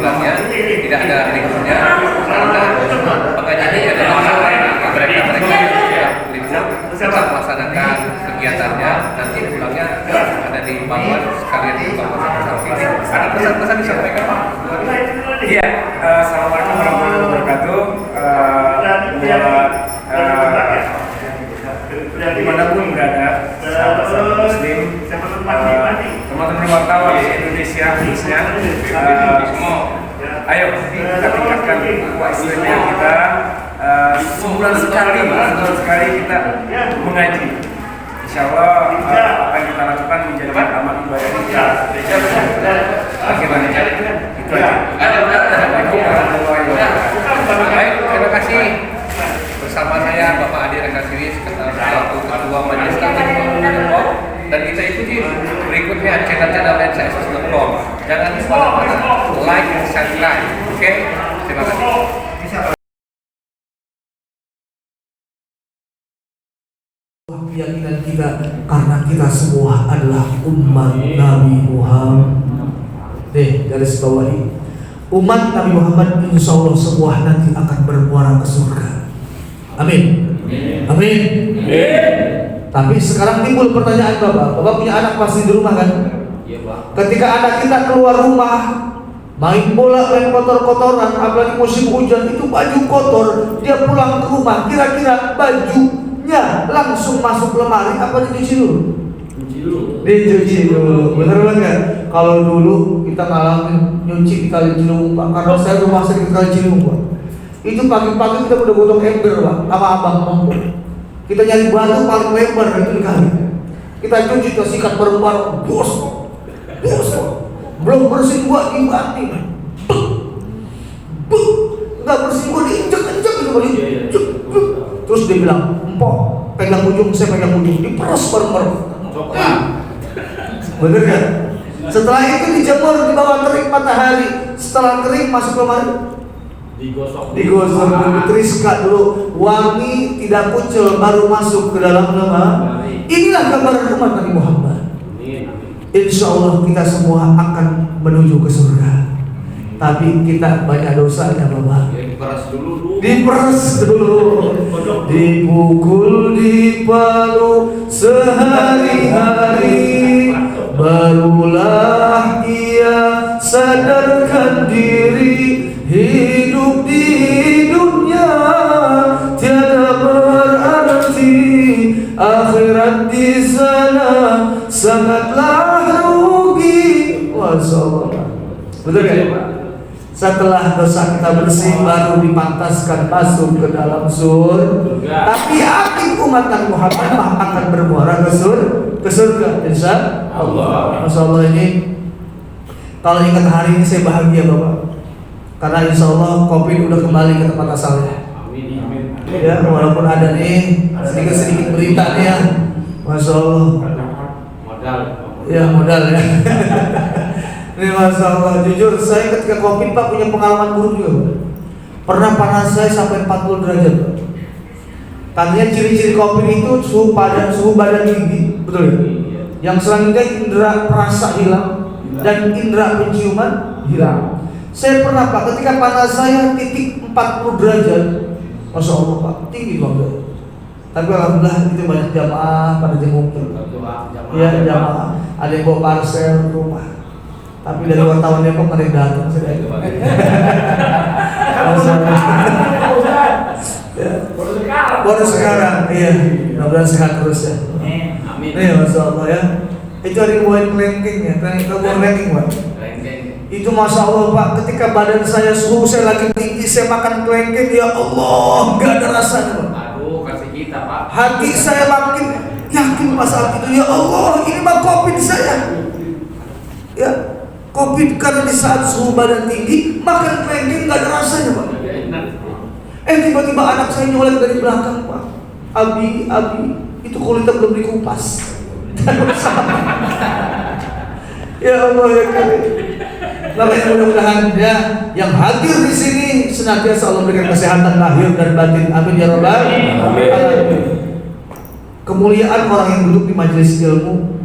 pulangnya tidak ada liburnya karena pengajian ini adalah mereka yang libur tetap melaksanakan kegiatannya, nanti pulangnya ada di Bangwan sekalian di Bangwan Salfini. Ada pesan-pesan disampaikan Pak? Iya, assalamualaikum warahmatullahi wabarakatuh. Dimanapun berada, sahabat Muslim, teman-teman wartawan di Indonesia khususnya, ayo kita tingkatkan Islamnya kita. Sebulan sekali kita mengaji. Insya Allah apa yang kita lakukan menjadi amal ibadah kita. Akhirnya itu aja. Baik, terima kasih. Bersama saya Bapak Adi Rekasiwi selaku Ketua Majelis Taklim Depok, dan kita ikuti berikutnya channel-channel lain saya.com. Jangan lupa like dan subscribe. Oke, terima kasih. Keyakinan kita karena kita semua adalah umat Nabi Muhammad. Garis bawahi, umat Nabi Muhammad insya Allah semua nanti akan bermuara ke surga. Amin. Amin. Tapi sekarang timbul pertanyaan Bapak punya anak pasti di rumah kan? Ketika anak kita keluar rumah main bola, main kotor-kotoran, apalagi musim hujan itu baju kotor, dia pulang ke rumah kira-kira bajunya langsung masuk lemari apa dicuci dulu? Dicuci dulu. Bener banget. Kalau dulu kita ngalamin nyuci di Kali Ciliwung Pak, karena saya rumah sakit Kali Ciliwung Pak. Itu pagi-pagi kita udah gotong ember Pak, sama abang mampu. Kita nyari batu paling lebar itu di kali. Kita cuci, kita sikat bareng-bareng, bos. Belum bersih gua dibanting. Enggak bersih gua diinjek-injek gitu kali. Terus dia bilang, "Empok, pegang ujung, saya pegang ujung." Diperes bareng-bareng. Bener kan? Setelah itu dijemur di bawah terik matahari. Setelah kering masuk lemari, digosok dulu, teriska dulu, wangi tidak kucel, baru masuk ke dalam lemari. Inilah gambaran umat Nabi Muhammad. Insya Allah kita semua akan menuju ke surga. Tapi kita banyak dosanya Bapak. Diperas dulu, dipukul, dipalu sehari-hari, barulah ia sadarkan diri. Hidup di dunia tiada berarti, akhirat di sana sangatlah rugi. Wassalamualaikum. Betul kan? Setelah dosa kita bersih baru dipantaskan masuk ke dalam surga. Tapi akhir umat Nabi Muhammad akan bermuara ke surga. Insya Allah. Masya Allah, ini kalau ingat hari ini saya bahagia Bapak. Karena insya Allah COVID udah kembali ke tempat asalnya. Amin. Ya, walaupun ada nih sedikit berita nih ya, masya Allah. Modal ya. Ini masya Allah. Jujur saya ketika COVID Pak punya pengalaman buruk juga Pak. Pernah panas saya sampai 40 derajat Pak. Katanya ciri-ciri COVID itu suhu badan tinggi, betul ya? Yang selanjutnya indera perasa hilang dan indera penciuman hilang. Saya pernah Pak, ketika panas saya titik 40 derajat, masya Allah Pak, tinggi banget. Tapi alhamdulillah itu banyak jamaah pada jenguk. Ya jamaah, ada yang bawa parcel ke rumah. Tapi dari wartawan Depok ada yang datang. Baru sekarang, iya. Mudah-mudahan sehat terus ya. Amin. Masya Allah ya. Itu ada yang bawain kelengking ya, kelengking Pak. Itu masya Allah Pak, ketika badan saya suhu saya lagi tinggi, saya makan kelengking, ya Allah, nggak ada rasanya Pak. Aduh, kasih kita Pak. Hati saya makin yakin masalah itu, ya Allah, ini mah COVID saya. Ya, COVID karena di saat suhu badan tinggi, makan kelengking nggak ada rasanya Pak. Tiba-tiba anak saya nyolek dari belakang Pak. Abi, itu kulitnya belum dikupas. Ya Allah ya Karim. Makanya mudah-mudahan ya yang hadir di sini senantiasa Allah berikan kesehatan lahir dan batin. Amin ya rabbal alamin. Kemuliaan orang yang duduk di majelis ilmu,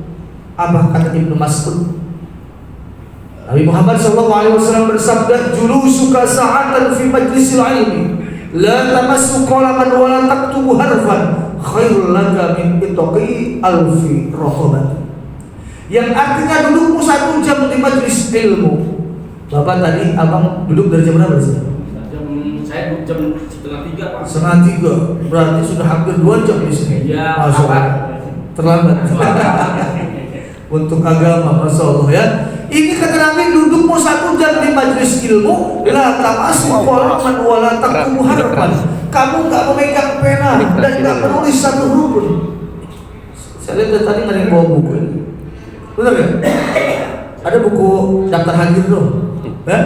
apa kata Ibnu Mas'ud? Nabi Muhammad SAW bersabda, "Julusuka sa'atan fi majlisil ilmi, la tamassu qalaman wa la taktubu harfan, khairul laka min itqi alfi raqabah." Yang artinya dudukmu 1 jam di majlis ilmu. Bapak tadi abang duduk dari jam berapa sih? Saya jam 2:30 Pak. 2:30, berarti sudah hampir 2 jam di sini. Ya, Masya Allah. Terlambat. Untuk agama, Masya Allah ya. Ini kata Nabi, dudukmu 1 jam di majlis ilmu, la tamassu qalaman wa la taktubu harfan. Kamu nggak memegang pena dan nggak menulis 1 huruf pun. Saya lihat tadi nggak ada yang bawa buku ini. Benar nggak? Ada buku daftar hadir loh. Ya?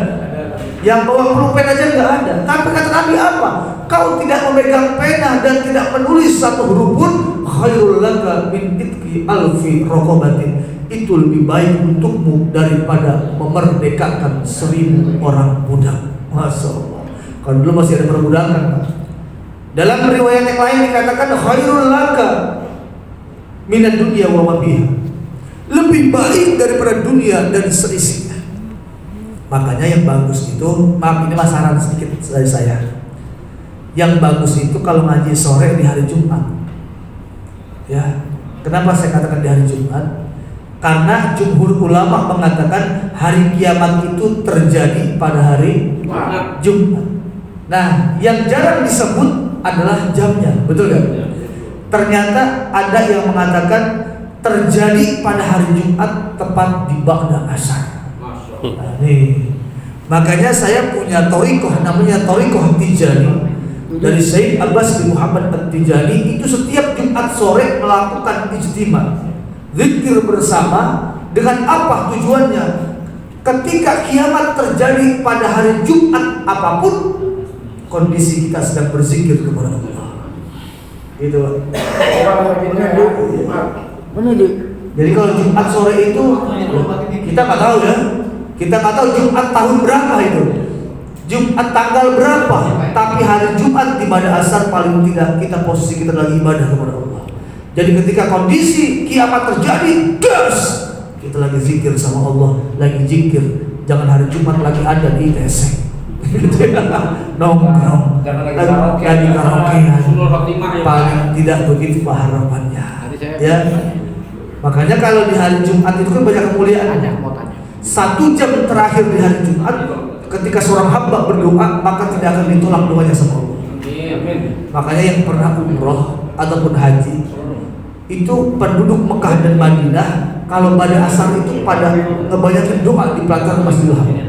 Yang bawa pulpen aja nggak ada. Tapi kata Nabi apa? Kau tidak memegang pena dan tidak menulis 1 huruf pun, khairul laka min itqi alfi raqabatin. Itu lebih baik untukmu daripada memerdekakan 1000 orang budak. Masya Allah. Kalau dulu masih ada perbudakan. Dalam riwayat yang lain dikatakan khairul laka minad dunya wa ma fiha. Lebih baik daripada dunia dan seisinya. Makanya yang bagus itu, maaf ini saran sedikit dari saya. Yang bagus itu kalau ngaji sore di hari Jumat. Ya, kenapa saya katakan di hari Jumat? Karena jumhur ulama mengatakan hari kiamat itu terjadi pada hari Jumat. Nah, yang jarang disebut adalah jamnya, betul gak? Ternyata ada yang mengatakan terjadi pada hari Jumat tepat di ba'da asar. Nah, nih. Makanya saya punya thariqah namanya thariqah Tijani dari Syekh Abbas bin Muhammad At-Tijani. Itu setiap Jumat sore melakukan ijtima, zikir bersama. Dengan apa tujuannya? Ketika kiamat terjadi pada hari Jumat apapun, kondisi kita sedang berzikir kepada Allah. Gitu. Jadi kalau Jumat sore itu kita nggak tahu ya. Kita nggak tahu Jumat tahun berapa itu, Jumat tanggal berapa. Tapi hari Jumat di pada asar paling tidak kita posisi kita lagi ibadah kepada Allah. Jadi ketika kondisi kiamat terjadi, gas, kita lagi zikir sama Allah, lagi zikir. Jangan hari Jumat lagi ada di ITC. Nongkrong, lagi karaokean. Paling tidak begitu harapannya. Ya. Makanya kalau di hari Jumat itu kan banyak kemuliaan. 1 jam terakhir di hari Jumat, ketika seorang hamba berdoa, maka tidak akan ditolak doanya sama Allah. Makanya yang pernah umroh ataupun haji, itu penduduk Mekah dan Madinah kalau pada asar itu pada ngebanyakin doa di pelataran Masjidil Haram.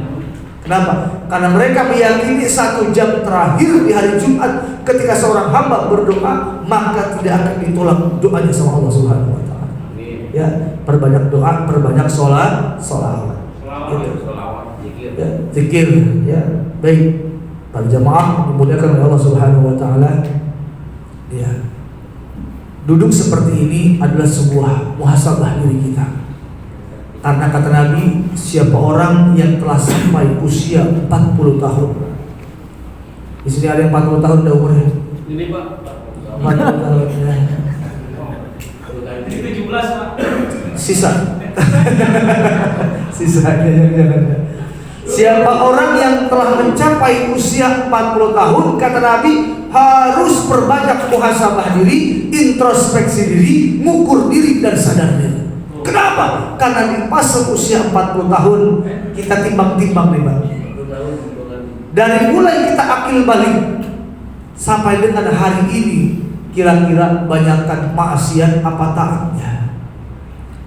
Kenapa? Karena mereka meyakini 1 jam terakhir di hari Jumat ketika seorang hamba berdoa, maka tidak akan ditolak doanya sama Allah Subhanahu wa taala. Ya, perbanyak doa, perbanyak sholawat. Ya, zikir, ya. Baik. Para jamaah dimuliakan oleh Allah Subhanahu wa taala. Ya. Duduk seperti ini adalah sebuah muhasabah diri kita. Karena kata Nabi, siapa orang yang telah sampai usia 40 tahun. Di sini ada yang 40 tahun dah umurnya. Ini Pak. 40 tahun ya. Ini 17 Pak. Sisa. Sisanya jangan. Siapa orang yang telah mencapai usia 40 tahun, kata Nabi, harus perbanyak muhasabah diri, introspeksi diri, ngukur diri dan sadar diri. Kenapa? Karena di fase usia 40 tahun kita timbang-timbang nih Bang. Dari mulai kita akil balik sampai dengan hari ini, kira-kira banyakkan maksiat apa taatnya.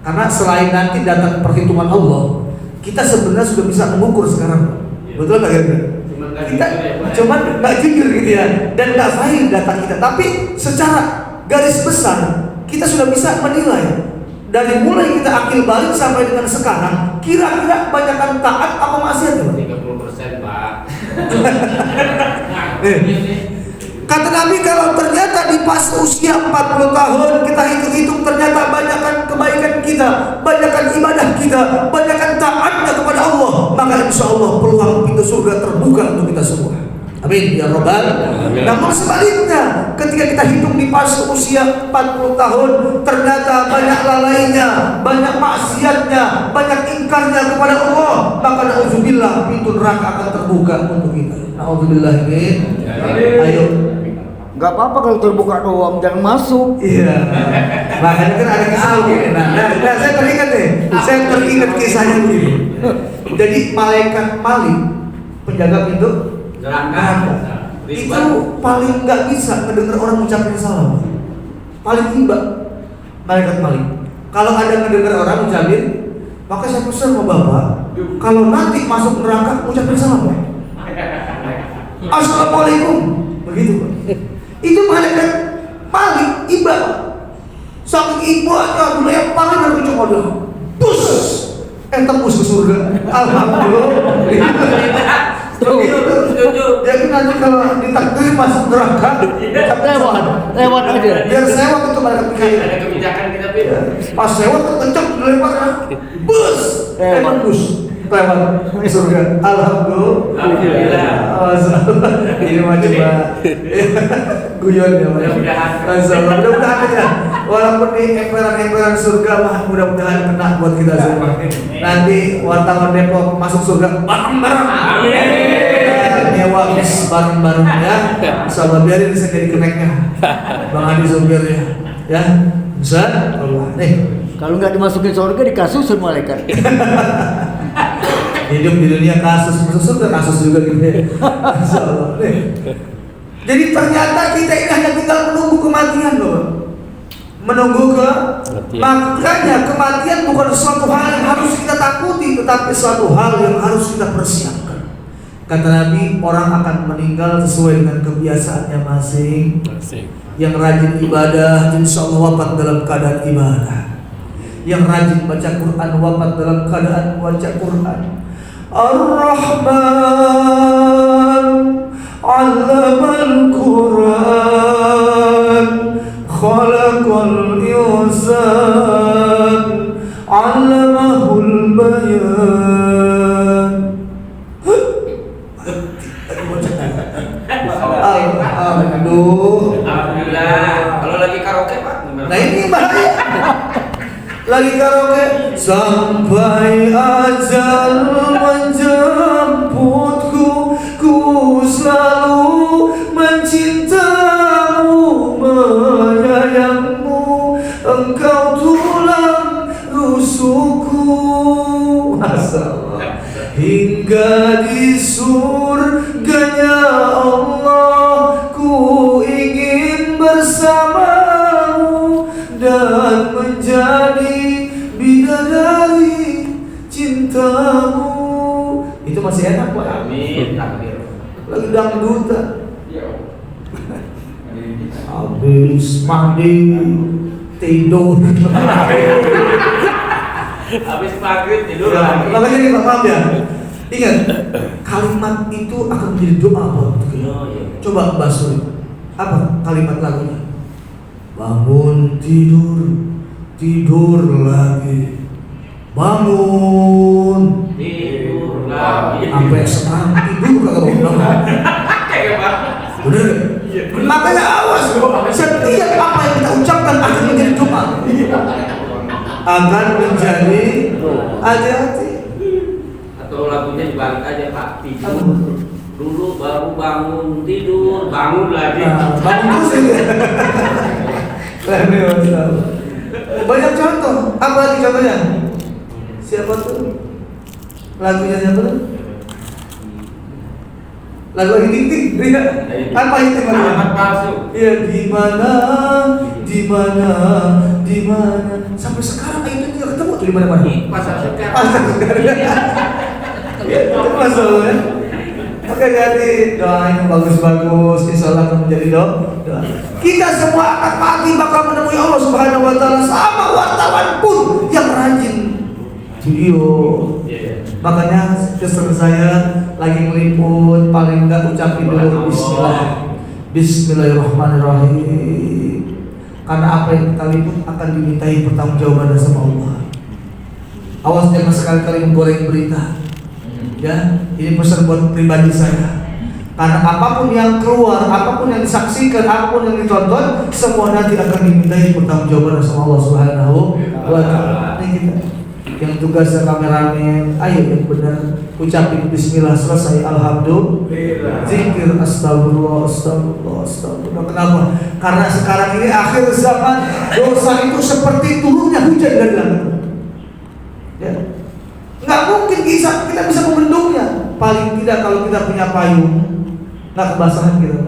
Karena selain nanti datang perhitungan Allah, kita sebenarnya sudah bisa mengukur sekarang, betul nggak kira-kira? Kita cuman nggak jujur gitu ya, dan nggak valid data kita. Tapi secara garis besar kita sudah bisa menilai dari mulai kita akil balik sampai dengan sekarang, kira-kira banyakkan taat apa maksiat? 30% Pak. Kata Nabi, kalau ternyata di pas usia 40 tahun kita hitung-hitung ternyata banyakkan kebaikan kita, banyakkan ibadah kita, banyakkan taatnya kepada Allah, maka insya Allah peluang pintu surga terbuka untuk kita semua. Amin ya Rabbal. Namun sebaliknya, ketika kita hitung di pas usia 40 tahun ternyata banyak lalainya, banyak maksiatnya, banyak ingkarnya kepada Allah, maka na'udzubillah pintu neraka akan terbuka untuk kita. Na'udzubillah min. Ayo. Nggak apa-apa kalau terbuka doang, jangan masuk. Iya. Makanya kan ada kisah begini. Nah, saya teringat kisahnya begini. Jadi malaikat maling penjaga pintu Neraka. itu paling nggak bisa mendengar orang mengucapkan salam. Paling tiba malaikat maling. Kalau ada mendengar orang mengucapin, maka saya pesan sama Bapak, kalau nanti masuk neraka mengucapkan salam. Assalamualaikum. Begitu, Pak. Itu malaikat paling iba. Saking ibanya dulu yang paling dari coba bus, tembus ke surga. Alhamdulillah. Jadi nanti kalau ditakdir masuk neraka, Lewat aja. biar sewot itu malaikat kayak. Ada kebijakan kita Pi. Pas sewot kenceng dilemparnya, bus, tembus lewat surga. Alhamdulillah. Ini mah cuma guyon ya, mudah-mudahan aja. Walaupun di emperan-emperan surga mah mudah-mudahan kena buat kita semua. Nanti wartawan Depok masuk surga bareng-bareng. Amin. Nyewa bis bareng-barengnya. Insyaallah biarin bisa jadi keneknya. Bang Adi supirnya. Ya, bisa? Allah. Nih, Kalau nggak dimasukin surga dikasih sama malaikat. hidup di dunia kasus, masuk surga kasus juga gitu ya. Insyaallah. Nih. Jadi ternyata kita ini hanya tinggal menunggu kematian loh. Menunggu makanya kematian bukan suatu hal yang harus kita takuti, tetapi suatu hal yang harus kita persiapkan. Kata Nabi, orang akan meninggal sesuai dengan kebiasaannya masing. Yang rajin ibadah, insya Allah wafat dalam keadaan ibadah. Yang rajin baca Quran, wafat dalam keadaan baca Quran. Ar-Rahman 'allamal Quran, khalaqal insan, 'allamahul bayan. Alhamdulillah. Kalau lagi karaoke Pak, gimana? Nah ini bahaya. Lagi karaoke sampai ajal menjemputku, ku selalu mencintamu, menyayangmu, engkau tulang rusukku. Masalah hingga di surganya Allah, ku ingin bersamamu dan menjadi bidadari cintamu. Itu masih enak Pak. Amin. Takdir. Lagi dangdutan. Habis mandi tidur. Habis maghrib tidur Ya, lagi. makanya kita paham ya. Ingat, kalimat itu akan menjadi doa buat kita. Oh, iya. Coba Mbak Suri, apa kalimat lagunya? Bangun tidur, tidur lagi, bangun. Tidur lagi. Sampai sekarang tidur kagak bangun. Kayak Pak. Bener? Makanya awas, setiap apa yang kita ucapkan akan menjadi doa. Akan menjadi hati-hati. Atau lagunya dibalik aja Pak. Tidur dulu baru bangun, tidur bangun lagi. Nah, bangun terus ini. Banyak contoh. Apa lagi contohnya? Siapa tuh? Lagunya siapa tuh? Lagu lagi ting-ting, iya. Apa itu Alamat palsu. Iya, di mana, di mana, di mana. Sampai sekarang itu tidak ketemu tuh di mana-mana. Di pasar sekarang. Pasar sekarang. Ya, itu masalahnya. Oke, jadi doa yang bagus-bagus, insya Allah akan menjadi doa. Kita semua akan pagi bakal menemui Allah Subhanahu Wa Taala, sama wartawan pun yang rajin video. Makanya kesan saya lagi meliput, paling enggak ucapin dulu Bismillah, Bismillahirrahmanirrahim. Karena apa yang kita liput akan dimintai pertanggungjawaban sama Allah. Awas jangan sekali-kali menggoreng berita. Ya, ini pesan buat pribadi saya. Karena apapun yang keluar, apapun yang disaksikan, apapun yang ditonton, semua nanti akan dimintai pertanggungjawaban sama Allah Subhanahu Wa Taala. Ini kita. yang tugasnya kameramen, ayo yang benar ucapin bismillah selesai alhamdulillah, zikir astagfirullah astagfirullah astagfirullah. Kenapa? Karena sekarang ini akhir zaman, dosa itu seperti turunnya hujan dari langit. Ya, nggak mungkin kita bisa membendungnya. Paling tidak kalau kita punya payung, nggak kebasahan kita.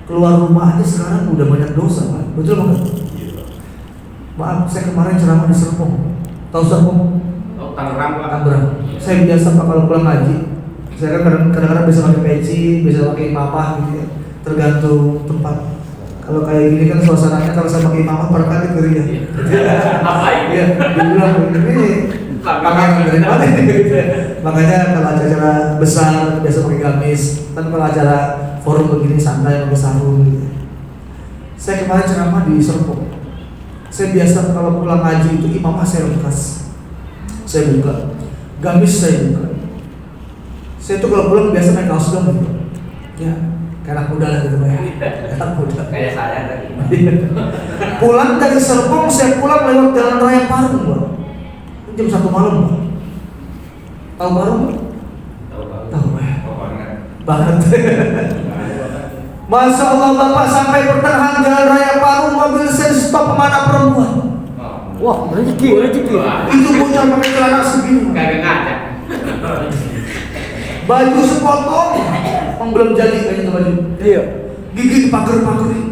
Keluar rumah aja sekarang udah banyak dosa, Pak. Betul banget. Maaf, saya kemarin ceramah di Serpong. Tahu Serpong? Oh, Tangerang, Pak. Tangerang. Saya biasa Pak kalau pulang ngaji. Saya kan kadang-kadang bisa pakai peci, bisa pakai imamah gitu ya. Tergantung tempat. Kalau kayak gini kan suasananya kalau saya pakai imamah pada kali kering ya. Ngapain? Iya, dibilang ini tangan dari mana? Makanya kalau acara besar biasa pakai gamis. Kan kalau acara forum begini santai pakai sarung gitu. Saya kemarin ceramah di Serpong. Saya biasa kalau pulang ngaji itu imamah saya bekas, saya buka, gamis saya buka. Saya tuh kalau pulang biasa main kaos dong, ya, kayak anak muda lah gitu ya, anak muda. Kayak saya tadi. Pulang dari Serpong, saya pulang lewat Jalan Raya Parung, Bang. Jam 1 malam, Bang. Tahu Parung? Tahu ya. Banget. Masya Allah Bapak sampai pertengahan Jalan Raya Parung mobil saya stop mana perempuan. Wah, rezeki. Itu bocah pakai celana segini, Kagak ngajak. baju sepotong, belum jadi kayaknya baju. Iya. Gigi dipager-pagerin,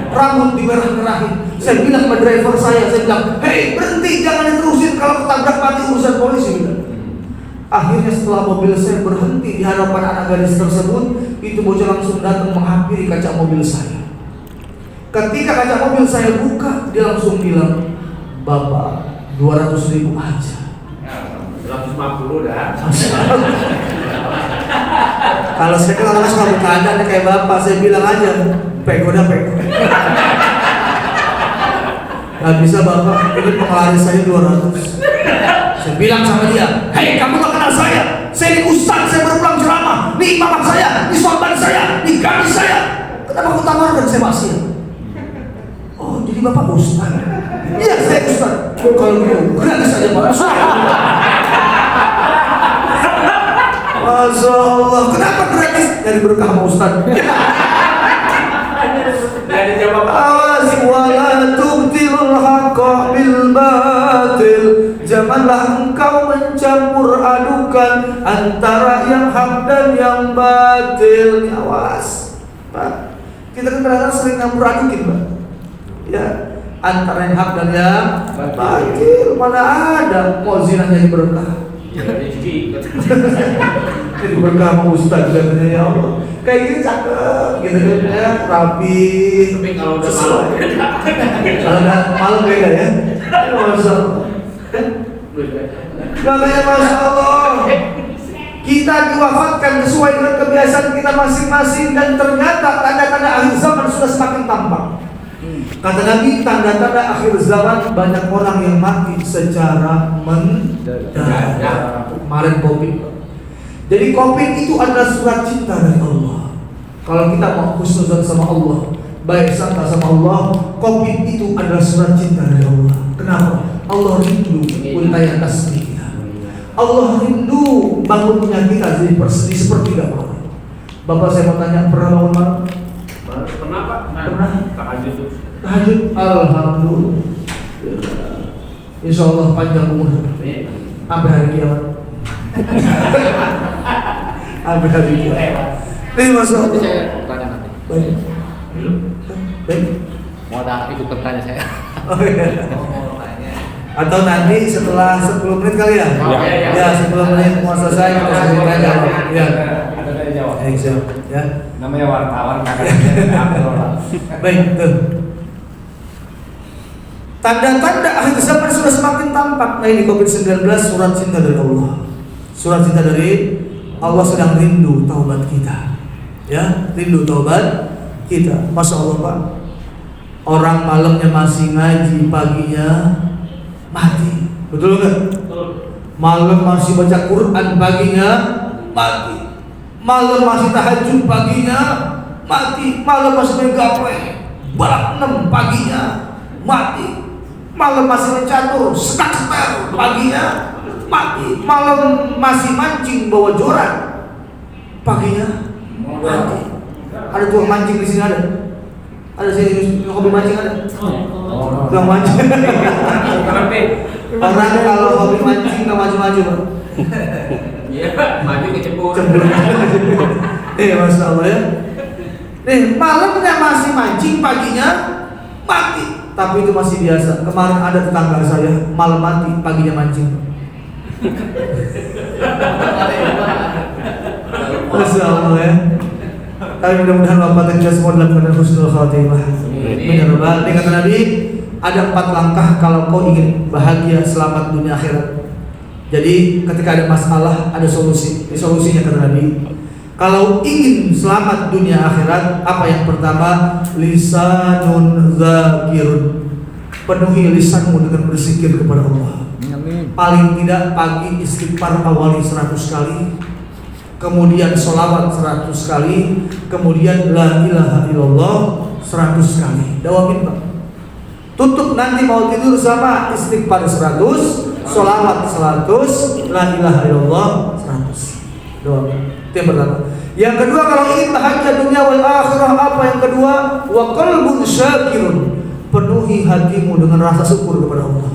rambut dimerah-merahin. Saya bilang sama driver saya bilang, hei berhenti jangan diterusin kalau ketabrak mati urusan polisi. Bilang. Akhirnya setelah mobil saya berhenti di hadapan anak gadis tersebut, itu bocah langsung datang menghampiri kaca mobil saya. Ketika kaca mobil saya buka, dia langsung bilang, Bapak 200.000 aja. 150 dah. Kalau saya kan orang suka bercanda nih kayak Bapak, saya bilang aja, pego. Gak bisa Bapak, ini penglaris saya 200. Saya bilang sama dia, hei kamu gak kenal saya ini ustaz, saya baru pulang ceramah, ini imam saya, ini sorban saya, ini gamis saya. Kenapa kau tawarkan saya masih? Oh jadi Bapak ustaz? Iya saya ustaz. Kalau gitu, gratis saja Pak. Masya Allah, kenapa gratis? Dari berkah sama ustaz. Jadi jawab Awas wala tubtilul haqqa bil batil. Janganlah engkau mencampur adukan antara yang hak dan yang batil. Awas, Pak. Kita kan kadang-kadang sering campur adukin, Pak. Ya, antara yang hak dan yang batil. Mana ada mau zina jadi berkah. rezeki. Jadi berkah sama ustaz katanya ya Allah. Kayak gini cakep gitu kan ya, rapi. Tapi kalau udah sesuai. malam Kalau udah malam beda ya. Masya Allah. Makanya Masya Allah, kita diwafatkan sesuai dengan kebiasaan kita masing-masing dan ternyata tanda-tanda akhir zaman sudah semakin tampak. Kata Nabi, tanda-tanda akhir zaman banyak orang yang mati secara mendadak. Kemarin COVID. Jadi COVID itu adalah surat cinta dari Allah. Kalau kita mau husnuzan sama Allah, baik sangka sama Allah, COVID itu adalah surat cinta dari Allah. Kenapa? Allah rindu untayan tasbih kita. Allah rindu bangunnya kita jadi persedi seperti malam. Bapak saya mau tanya, pernah bangun malam? Pernah Pak? Pernah. Tahajud. Tahajud, alhamdulillah. Insya Allah panjang umur sampai hari kiamat. Sampai hari kiamat. Ini masuk. Saya tanya nanti. Baik. Baik. Mau ada ikut bertanya saya. Oh iya. Atau nanti setelah 10 menit kali ya? Ya, 10 menit mau selesai kita sambil tanya. Ya. Ada dari Jawa. Siap. Ya. Namanya wartawan kakaknya. Baik, tuh. Tanda-tanda akhir zaman sudah semakin tampak. Nah ini COVID-19 surat cinta dari Allah. Surat cinta dari Allah sedang rindu taubat kita. Ya, rindu taubat kita. Masya Allah Pak. Orang malamnya masih ngaji, paginya mati. Betul nggak? Malam masih baca Quran, paginya mati. Malam masih tahajud, paginya mati. Malam masih main gaple, balap 6, paginya mati. malam masih mencatur, setak-setar, paginya mati. Malam masih mancing bawa joran, paginya mati. Ada tukang mancing di sini ada? Ada sini hobi mancing ada? Tukang mancing. Orang kalau hobi mancing nggak maju-maju, Pak. Iya, maju kecebur. Masya Allah ya. Malamnya masih mancing, paginya mati. Tapi itu masih biasa. Kemarin ada tetangga saya malam mati, paginya mancing. Masya Allah ya. Tapi mudah-mudahan Bapak kita semua dalam keadaan husnul khatimah. Benar, dengan Nabi ada 4 langkah kalau kau ingin bahagia selamat dunia akhirat. Jadi ketika ada masalah ada solusi. Solusinya kata Nabi, kalau ingin selamat dunia akhirat, apa yang pertama? Lisanun zakirun. Penuhi lisanmu dengan berzikir kepada Allah. Paling tidak pagi istighfar awali 100 kali, kemudian sholawat 100 kali, kemudian la ilaha illallah 100 kali. Dawamin, Pak. Tutup nanti mau tidur sama istighfar 100, sholawat 100, la ilaha illallah 100. Dawamin. Itu yang pertama. Yang kedua, kalau ingin bahagia dunia wal akhirah, apa yang kedua? Wa qalbun syakirun. Penuhi hatimu dengan rasa syukur kepada Allah.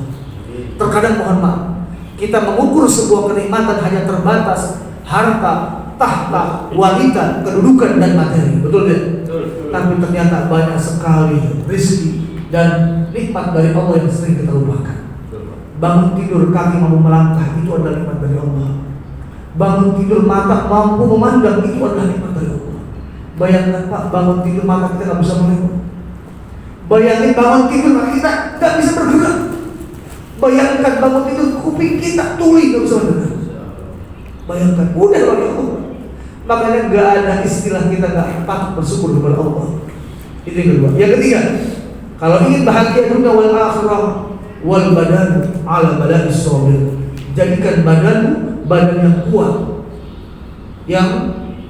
Terkadang mohon maaf, kita mengukur sebuah kenikmatan hanya terbatas harta, tahta, wanita, kedudukan dan materi. Betul tidak? Tapi ternyata banyak sekali rezeki dan nikmat dari Allah yang sering kita lupakan. Bangun tidur kaki mampu melangkah, itu adalah nikmat dari Allah. Bangun tidur mata mampu memandang, itu adalah nikmat dari Allah. Bayangkan Pak, bangun tidur mata kita nggak bisa melihat. Bayangin bangun tidur mata kita nggak bisa bergerak. Bayangkan bangun tidur kuping kita tuli nggak bisa mendengar. Bayangkan, udah bagi Allah. Makanya nggak ada istilah kita nggak patut bersyukur kepada Allah. Itu yang kedua. Yang ketiga, kalau ingin bahagia dunia wal akhirah, wal badan ala badani sabir. Jadikan badanmu badan yang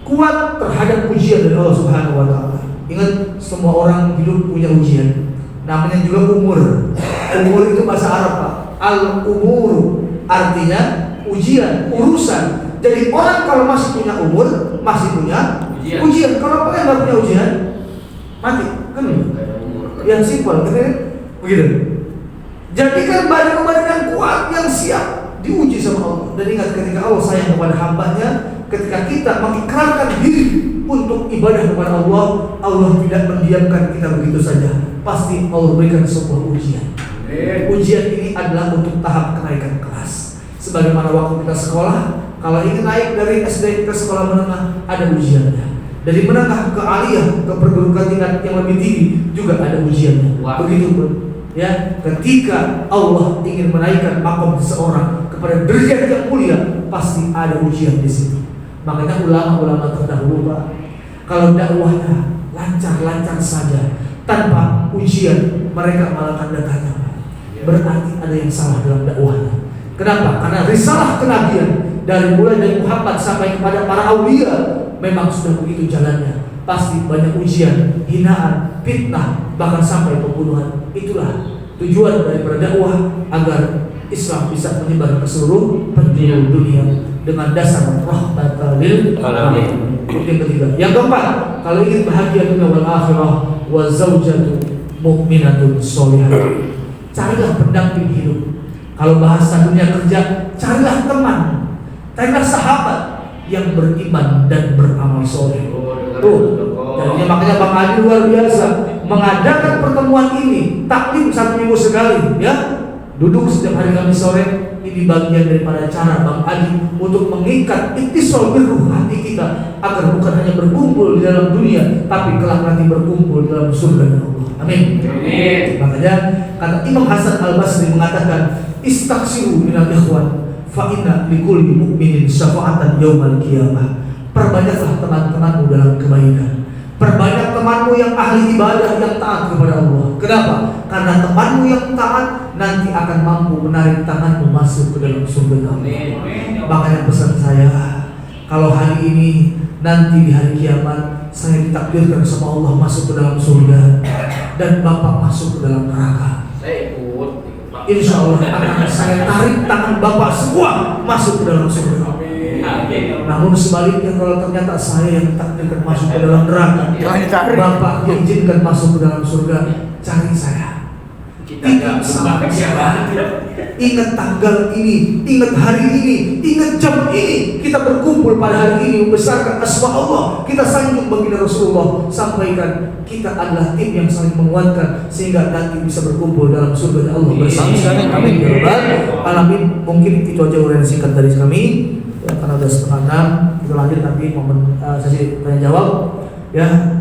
kuat terhadap ujian dari Allah Subhanahu wa taala. Ingat, semua orang hidup punya ujian. Namanya juga umur. Umur itu bahasa Arab, Pak. Al-umur artinya ujian, urusan. Jadi orang kalau masih punya umur, masih punya ujian. Kalau orang nggak punya ujian, mati. Kan yang simpel, gitu kan? Begitu. Jadikan badan yang kuat, yang siap diuji sama Allah. Dan ingat, ketika Allah sayang kepada hambanya, ketika kita mengikrarkan diri untuk ibadah kepada Allah, Allah tidak mendiamkan kita begitu saja. Pasti Allah berikan sebuah ujian. Ujian ini adalah untuk tahap kenaikan kelas. Sebagaimana waktu kita sekolah, kalau ingin naik dari SD ke sekolah menengah, ada ujiannya. Dari menengah ke aliyah, ke perguruan tingkat yang lebih tinggi, juga ada ujiannya. Begitu pun, ya, ketika Allah ingin menaikkan makom seseorang kepada derajat yang mulia, pasti ada ujian di situ. Makanya ulama-ulama terdahulu, Pak, kalau dakwahnya lancar-lancar saja tanpa ujian, mereka malah tanda tanya, berarti ada yang salah dalam dakwahnya. Kenapa? Karena risalah kenabian dari mulai dari Muhammad sampai kepada para aulia memang sudah begitu jalannya. Pasti banyak ujian, hinaan, fitnah, bahkan sampai pembunuhan. Itulah tujuan daripada dakwah, agar Islam bisa menyebar ke seluruh penjuru dunia dengan dasar rahmatan lil alamin. Yang ketiga, yang keempat, kalau ingin bahagia dunia wal akhirah, wa zaujatu mu'minatun sholihah. Carilah pendamping hidup. Kalau bahasa dunia kerja, carilah teman, carilah sahabat yang beriman dan beramal soleh. Jadinya makanya Bang Adi luar biasa mengadakan pertemuan ini, taklim 1 minggu sekali, ya. Duduk setiap hari Kamis sore. Ini bagian daripada cara Bang Adi untuk mengikat ittisal birruh hati kita, agar bukan hanya berkumpul di dalam dunia, tapi kelak nanti berkumpul di dalam surga Allah. Amin. Makanya kata Imam Hasan Al-Basri mengatakan, istaghsiru minal ikhwan fa inna likulli mu'minin syafa'atan yaumal qiyamah. Perbanyaklah teman-temanmu dalam kebaikan. Perbanyak temanmu yang ahli ibadah, yang taat kepada Allah. Kenapa? Karena temanmu yang taat nanti akan mampu menarik tanganmu masuk ke dalam surga Allah. Makanya pesan saya, kalau hari ini nanti di hari kiamat saya ditakdirkan sama Allah masuk ke dalam surga dan Bapak masuk ke dalam neraka, saya ikut. insya Allah akan saya tarik tangan Bapak semua masuk ke dalam surga. Namun sebaliknya kalau ternyata saya yang takdirkan masuk ke dalam neraka, Jangan ditarik. Bapak izinkan masuk ke dalam surga, cari saya. Titik sampai saya. Ingat tanggal ini, ingat hari ini, ingat jam ini. Kita berkumpul pada hari ini membesarkan asma Allah. Kita sanjung baginda Rasulullah. Sampaikan kita adalah tim yang saling menguatkan sehingga nanti bisa berkumpul dalam surga Allah bersama. Amin. Ya Rabbal alamin. Mungkin itu aja uraian singkat dari kami. Ya, karena udah 5:30, kita lanjut nanti momen sesi tanya jawab. Ya.